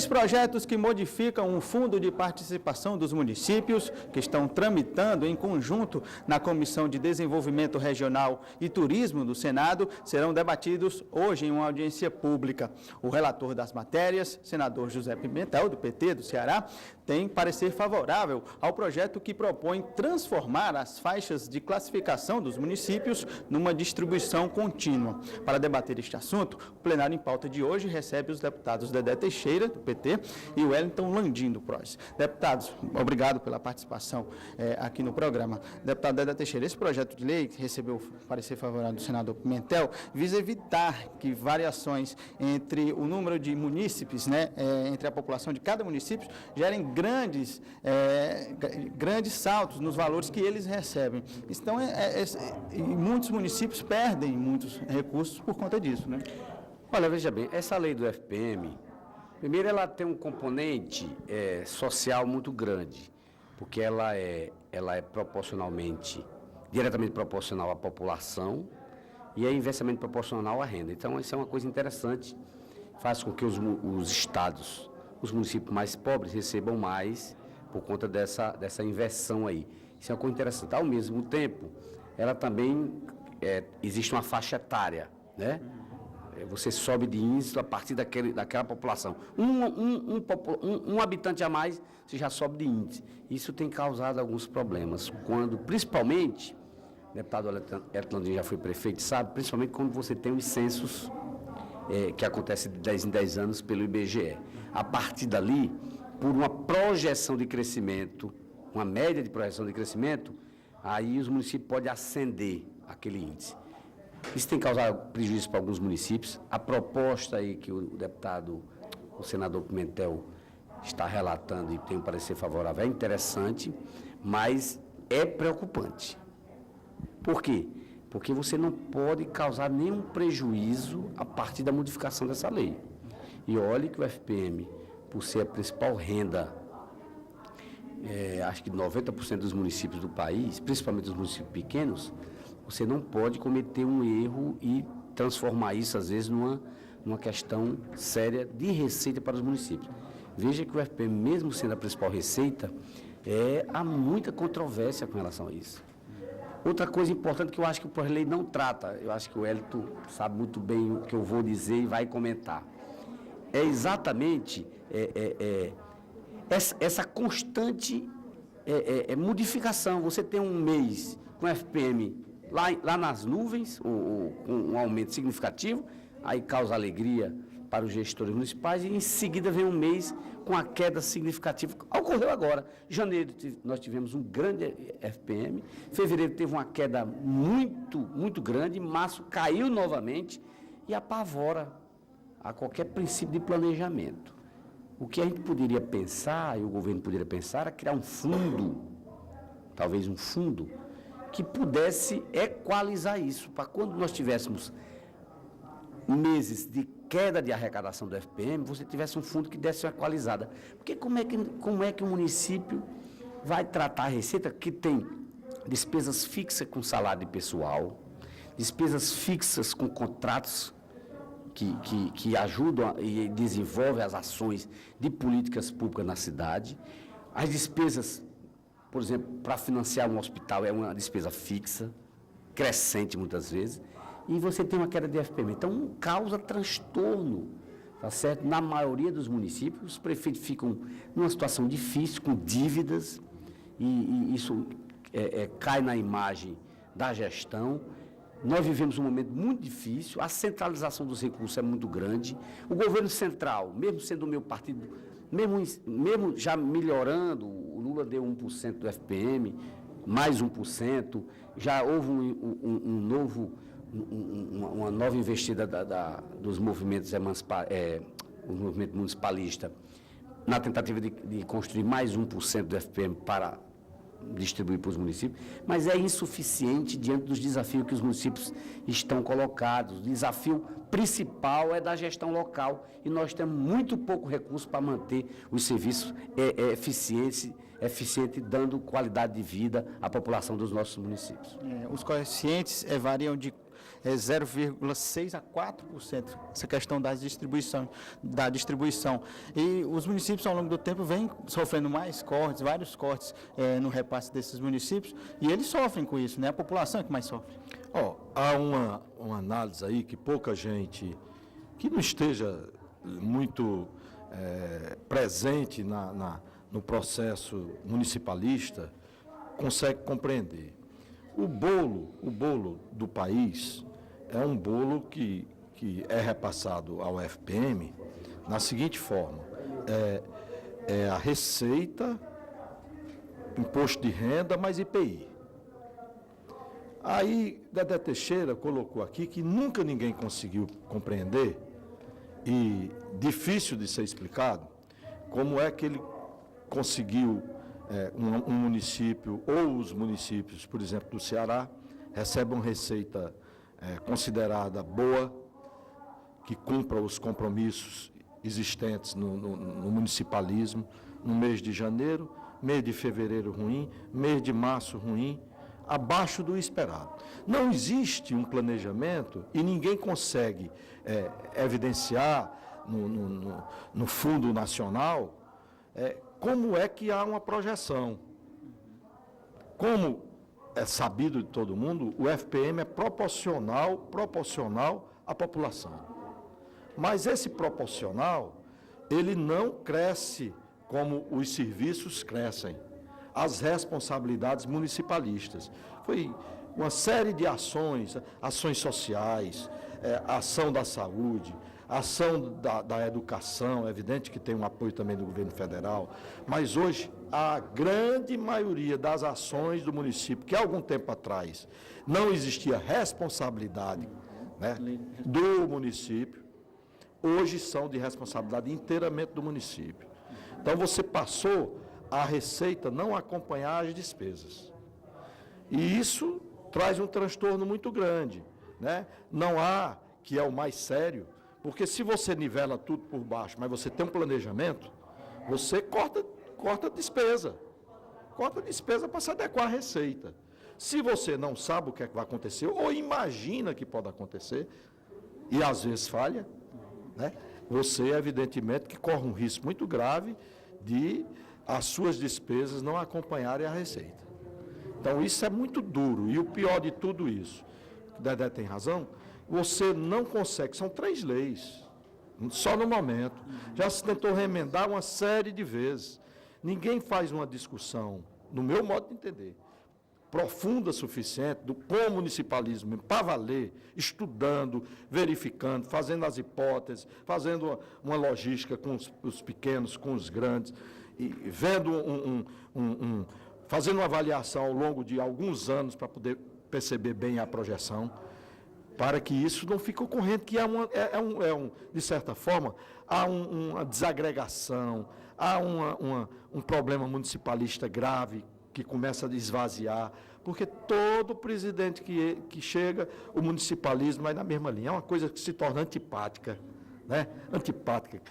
3 projetos que modificam o Fundo de Participação dos Municípios, que estão tramitando em conjunto na Comissão de Desenvolvimento Regional e Turismo do Senado, serão debatidos hoje em uma audiência pública. O relator das matérias, senador José Pimentel, do PT do Ceará, tem parecer favorável ao projeto que propõe transformar as faixas de classificação dos municípios numa distribuição contínua. Para debater este assunto, o plenário em pauta de hoje recebe os deputados Dedé Teixeira, do PT, e Wellington Landim, do PROS. Deputados, obrigado pela participação aqui no programa. Deputado Dedé Teixeira, esse projeto de lei que recebeu parecer favorável do senador Pimentel visa evitar que variações entre o número de munícipes, entre a população de cada município, gerem grandes saltos nos valores que eles recebem. Então, e muitos municípios perdem muitos recursos por conta disso, né? Olha, veja bem, essa lei do FPM, primeiro ela tem um componente social muito grande, porque ela é diretamente proporcional à população e é inversamente proporcional à renda. Então, isso é uma coisa interessante, faz com que os estados, os municípios mais pobres recebam mais por conta dessa inversão aí. Isso é uma coisa interessante. Ao mesmo tempo, ela também, existe uma faixa etária, né? Você sobe de índice a partir daquela população. Um habitante a mais, você já sobe de índice. Isso tem causado alguns problemas, principalmente, o deputado Wellington Landim já foi prefeito, sabe, principalmente quando você tem os censos que acontecem de 10 em 10 anos pelo IBGE. A partir dali, por uma projeção de crescimento, uma média de projeção de crescimento, aí os municípios podem ascender aquele índice. Isso tem causado prejuízo para alguns municípios. A proposta aí que o senador Pimentel está relatando e tem um parecer favorável é interessante, mas é preocupante. Por quê? Porque você não pode causar nenhum prejuízo a partir da modificação dessa lei. E olhe que o FPM, por ser a principal renda, acho que 90% dos municípios do país, principalmente os municípios pequenos, você não pode cometer um erro e transformar isso, às vezes, numa questão séria de receita para os municípios. Veja que o FPM, mesmo sendo a principal receita, há muita controvérsia com relação a isso. Outra coisa importante que eu acho que o projeto de lei não trata, eu acho que o Wellington sabe muito bem o que eu vou dizer e vai comentar, é exatamente essa constante modificação. Você tem um mês com FPM lá nas nuvens, com um aumento significativo, aí causa alegria para os gestores municipais, e em seguida vem um mês com a queda significativa. Ocorreu agora. Em janeiro nós tivemos um grande FPM, fevereiro teve uma queda muito, muito grande, março caiu novamente e apavora a qualquer princípio de planejamento. O que a gente poderia pensar, e o governo poderia pensar, era criar um fundo, talvez um fundo, que pudesse equalizar isso, para quando nós tivéssemos meses de queda de arrecadação do FPM, você tivesse um fundo que desse uma equalizada. Porque como é que o município vai tratar a receita que tem despesas fixas com salário de pessoal, despesas fixas com contratos que ajudam e desenvolvem as ações de políticas públicas na cidade, as despesas, por exemplo, para financiar um hospital é uma despesa fixa, crescente muitas vezes, e você tem uma queda de FPM. Então, causa transtorno, tá certo? Na maioria dos municípios, os prefeitos ficam numa situação difícil, com dívidas, e isso cai na imagem da gestão. Nós vivemos um momento muito difícil, a centralização dos recursos é muito grande. O governo central, mesmo sendo o meu partido, mesmo já melhorando, o Lula deu 1% do FPM, mais 1%, já houve uma nova investida dos movimentos o movimento municipalista, na tentativa de construir mais 1% do FPM para distribuir para os municípios, mas é insuficiente diante dos desafios que os municípios estão colocados. O desafio principal é da gestão local e nós temos muito pouco recurso para manter os serviços eficiente, dando qualidade de vida à população dos nossos municípios. Os coeficientes variam de é 0,6% a 4%, essa questão da distribuição. E os municípios, ao longo do tempo, vêm sofrendo mais cortes, vários cortes no repasse desses municípios, e eles sofrem com isso, né? A população é que mais sofre. Há uma análise aí que pouca gente que não esteja muito presente no processo municipalista consegue compreender. O bolo do país é um bolo que é repassado ao FPM na seguinte forma: é a receita, imposto de renda, mais IPI. Aí, Dedé Teixeira colocou aqui que nunca ninguém conseguiu compreender, e difícil de ser explicado, como é que ele conseguiu um município, ou os municípios, por exemplo, do Ceará, recebem uma receita considerada boa, que cumpra os compromissos existentes no municipalismo, no mês de janeiro, mês de fevereiro ruim, mês de março ruim, abaixo do esperado. Não existe um planejamento e ninguém consegue evidenciar no Fundo Nacional como é que há uma projeção. Como é sabido de todo mundo, o FPM é proporcional à população. Mas esse proporcional, ele não cresce como os serviços crescem, as responsabilidades municipalistas. Foi uma série de ações sociais, ação da saúde, ação da educação, é evidente que tem um apoio também do governo federal, mas hoje a grande maioria das ações do município, que há algum tempo atrás não existia responsabilidade, né, do município, hoje são de responsabilidade inteiramente do município. Então você passou a receita não acompanhar as despesas. E isso traz um transtorno muito grande, né? Não há, que é o mais sério, porque se você nivela tudo por baixo, mas você tem um planejamento, você corta a despesa. Corta a despesa para se adequar à receita. Se você não sabe o que é que vai acontecer, ou imagina que pode acontecer, e às vezes falha, né? Você, evidentemente, que corre um risco muito grave de as suas despesas não acompanharem a receita. Então, isso é muito duro. E o pior de tudo isso, o Dedé tem razão, você não consegue, são 3 leis, só no momento. Já se tentou remendar uma série de vezes. Ninguém faz uma discussão, no meu modo de entender, profunda o suficiente com o municipalismo, para valer, estudando, verificando, fazendo as hipóteses, fazendo uma logística com os pequenos, com os grandes, e vendo fazendo uma avaliação ao longo de alguns anos para poder perceber bem a projeção, para que isso não fique ocorrendo, que de certa forma, há uma desagregação, há um problema municipalista grave que começa a esvaziar, porque todo presidente que chega, o municipalismo vai na mesma linha. É uma coisa que se torna antipática, né? Antipática,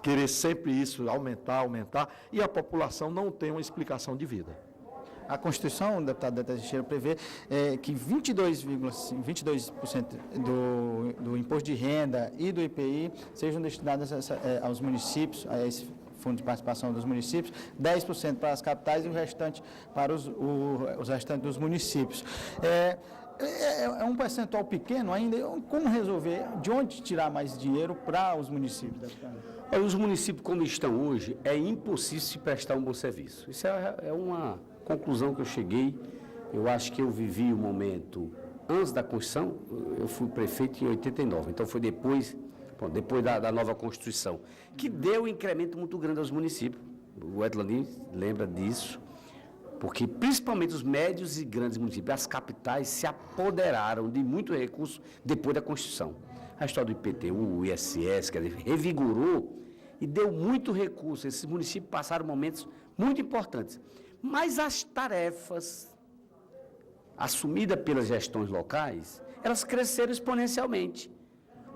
querer sempre isso, aumentar, e a população não tem uma explicação de vida. A Constituição, o deputado Dedé Teixeira, prevê que 22% do imposto de renda e do IPI sejam destinados aos municípios, a esse fundo de participação dos municípios, 10% para as capitais e o restante para os restantes dos municípios. É um percentual pequeno ainda. Como resolver? De onde tirar mais dinheiro para os municípios, deputado? Os municípios, como estão hoje, é impossível se prestar um bom serviço. Isso é uma conclusão que eu cheguei. Eu acho que eu vivi o momento antes da Constituição. Eu fui prefeito em 89, então foi depois da nova Constituição, que deu um incremento muito grande aos municípios. O Edlandinho lembra disso, porque principalmente os médios e grandes municípios, as capitais, se apoderaram de muito recurso depois da Constituição. A história do IPTU, o ISS, quer dizer, revigorou e deu muito recurso. Esses municípios passaram momentos muito importantes. Mas as tarefas assumidas pelas gestões locais, elas cresceram exponencialmente.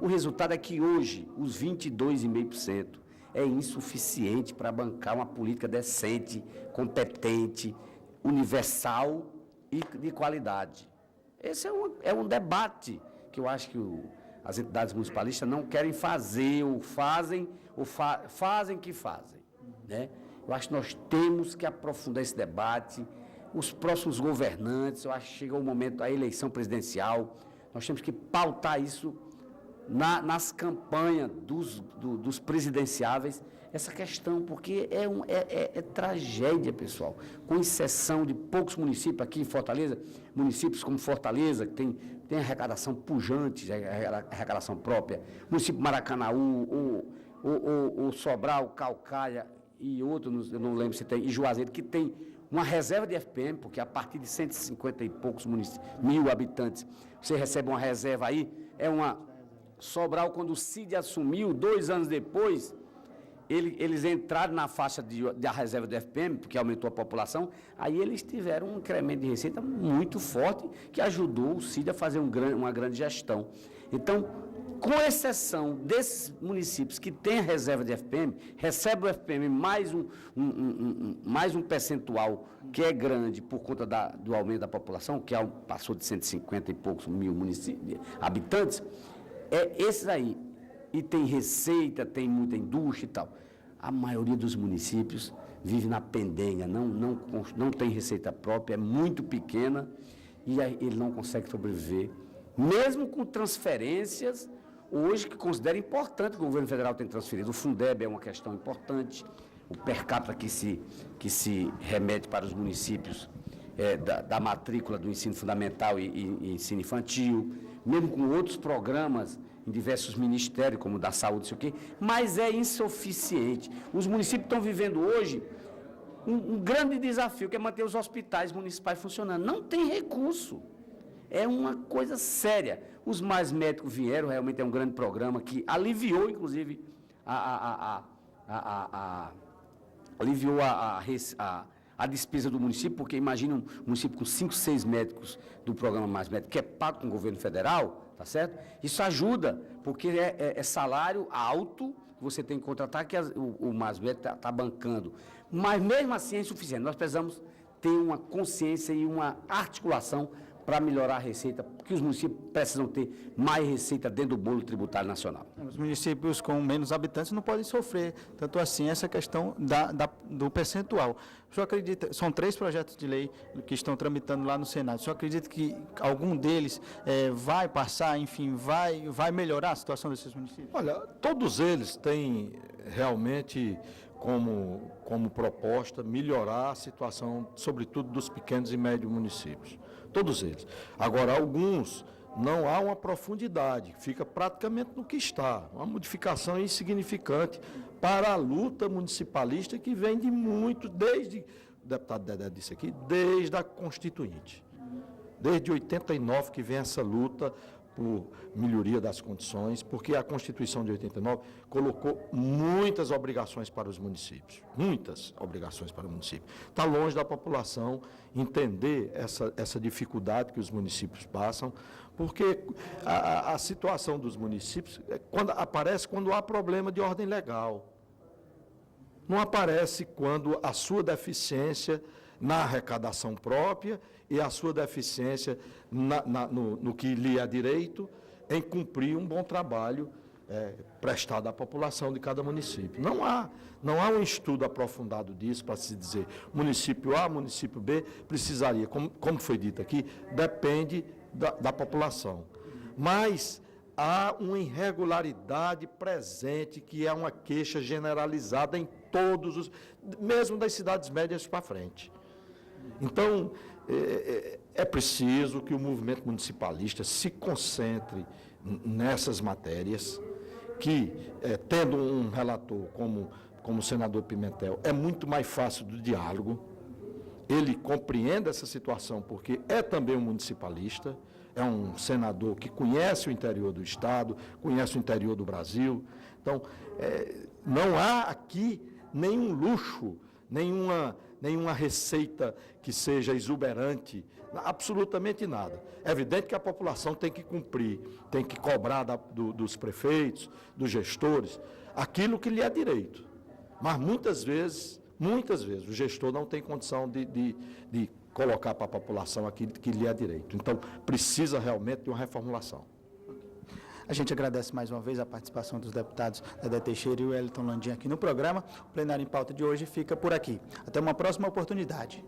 O resultado é que hoje os 22,5% é insuficiente para bancar uma política decente, competente, universal e de qualidade. Esse é um debate que eu acho que as entidades municipalistas não querem fazer, ou fazem que fazem, né? Eu acho que nós temos que aprofundar esse debate, os próximos governantes, eu acho que chega o momento da eleição presidencial, nós temos que pautar isso nas campanhas dos presidenciáveis, essa questão, porque é tragédia, pessoal. Com exceção de poucos municípios aqui em Fortaleza, municípios como Fortaleza, que tem arrecadação pujante, arrecadação própria, município Maracanaú, o Sobral, Caucaia e outros, eu não lembro se tem, e Juazeiro, que tem uma reserva de FPM, porque a partir de 150 e poucos mil habitantes, você recebe uma reserva aí, Sobral, quando o Cid assumiu, 2 anos depois, eles entraram na faixa da reserva do FPM, porque aumentou a população, aí eles tiveram um incremento de receita muito forte, que ajudou o Cid a fazer uma grande gestão. Então, com exceção desses municípios que têm a reserva de FPM, recebe o FPM mais um percentual que é grande por conta do aumento da população, que passou de 150 e poucos mil habitantes, esses aí, e tem receita, tem muita indústria e tal. A maioria dos municípios vive na pendenga, não tem receita própria, é muito pequena, e aí ele não consegue sobreviver, mesmo com transferências, hoje que considera importante que o governo federal tem transferido. O Fundeb é uma questão importante, o per capita que se remete para os municípios da matrícula do ensino fundamental e ensino infantil, mesmo com outros programas em diversos ministérios, como o da saúde, sei o quê, mas é insuficiente. Os municípios estão vivendo hoje um grande desafio, que é manter os hospitais municipais funcionando. Não tem recurso. É uma coisa séria. Os Mais Médicos vieram, realmente é um grande programa que aliviou, inclusive, a despesa do município, porque imagina um município com 5, 6 médicos do programa Mais Médicos, que é pago com o governo federal, tá certo? Isso ajuda, porque é salário alto que você tem que contratar, que o Mais Médico está bancando. Mas, mesmo assim, é insuficiente. Nós precisamos ter uma consciência e uma articulação para melhorar a receita, porque os municípios precisam ter mais receita dentro do bolo tributário nacional. Os municípios com menos habitantes não podem sofrer, tanto assim, essa questão do percentual. O senhor acredita, são 3 projetos de lei que estão tramitando lá no Senado, o senhor acredita que algum deles vai passar, enfim, vai melhorar a situação desses municípios? Olha, todos eles têm realmente como proposta melhorar a situação, sobretudo dos pequenos e médios municípios. Todos eles. Agora, alguns não há uma profundidade, fica praticamente no que está, uma modificação insignificante para a luta municipalista que vem de muito, desde, o deputado Dedé disse aqui, desde a Constituinte. Desde 89 que vem essa luta por melhoria das condições, porque a Constituição de 89 colocou muitas obrigações para os municípios, muitas obrigações para o município. Está longe da população entender essa dificuldade que os municípios passam, porque a situação dos municípios aparece quando há problema de ordem legal. Não aparece quando a sua deficiência na arrecadação própria e a sua deficiência no que lhe é direito em cumprir um bom trabalho prestado à população de cada município. Não há um estudo aprofundado disso para se dizer município A, município B, precisaria, como foi dito aqui, depende da população. Mas há uma irregularidade presente que é uma queixa generalizada em mesmo das cidades médias para frente. Então, é preciso que o movimento municipalista se concentre nessas matérias, que, tendo um relator como o senador Pimentel, é muito mais fácil do diálogo, ele compreende essa situação, porque é também um municipalista, é um senador que conhece o interior do Estado, conhece o interior do Brasil. Então, não há aqui nenhum luxo, nenhuma receita que seja exuberante, absolutamente nada. É evidente que a população tem que cumprir, tem que cobrar dos prefeitos, dos gestores, aquilo que lhe é direito. Mas muitas vezes, o gestor não tem condição de colocar para a população aquilo que lhe é direito. Então, precisa realmente de uma reformulação. A gente agradece mais uma vez a participação dos deputados Dedé Teixeira e o Wellington Landim aqui no programa. O Plenário em Pauta de hoje fica por aqui. Até uma próxima oportunidade.